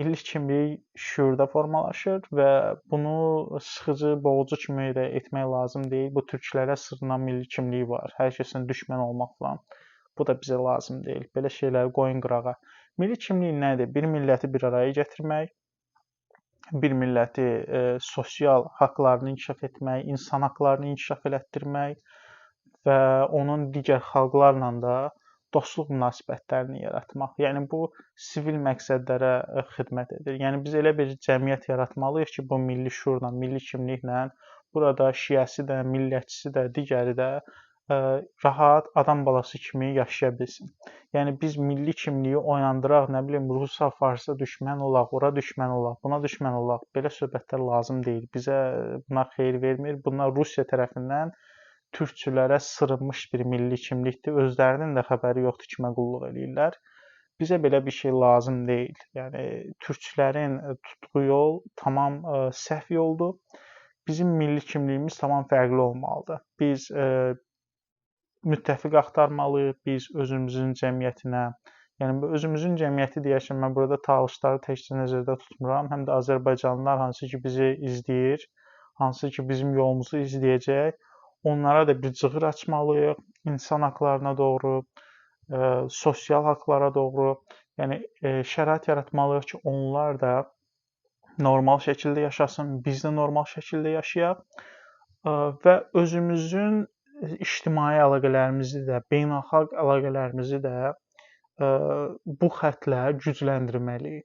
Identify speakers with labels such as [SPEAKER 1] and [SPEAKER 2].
[SPEAKER 1] Milli kimlik şüurda formalaşır və bunu sıxıcı, boğucu kimi də etmək lazım deyil. Bu türklərə sırnaşan milli kimlik var. Hər kəsin düşmən olmaq falan. Bu da bizə lazım deyil. Belə şeyləri qoyun qırağa. Milli kimlik nədir? Bir milləti bir araya gətirmək, bir milləti sosial haqlarını inkişaf etmək, insan haqlarını inkişaf elətdirmək və onun digər xalqlarla da dostluq münasibətlərini yaratmaq. Yəni bu sivil məqsədlərə xidmət edir. Yəni biz elə bir cəmiyyət yaratmalıyıq ki, bu milli şüurla, milli kimliklə burada şiəsi də, millətçisi də, digəri də rahat adam balası kimi yaşaya bilsin. Yəni biz milli kimliyi oyandıraq, nə bilim, Rusa, Farsa düşmən olaq, ora düşmən olaq, buna düşmən olaq. Belə söhbətlər lazım deyil. Bizə bunlar xeyir vermir. Bunlar Rusiya tərəfindən türkçülərə sırılmış bir milli kimlikdir. Özlərinin də xəbəri yoxdur kimə qulluq eləyirlər. Bizə belə bir şey lazım deyil. Yəni türklərin tutduğu yol tamam səhv yoldur. Bizim milli kimliyimiz tamam fərqli olmalıdır. Biz müttəfiq axtarmalıyıq, biz özümüzün cəmiyyətinə, yəni özümüzün cəmiyyəti deyərkən mən burada talışları təkcə nəzərdə tutmuram, həm də azərbaycanlılar hansı ki bizi izləyir, hansı ki bizim yolumuzu izləyəcək, onlara da bir cığır açmalıyıq, insan haqlarına doğru, sosial haqlara doğru, yəni şərait yaratmalıyıq ki, onlar da normal şəkildə yaşasın, biz də normal şəkildə yaşayaq və özümüzün ictimai əlaqələrimizi də, beynəlxalq əlaqələrimizi də bu xəttlə gücləndirməliyik.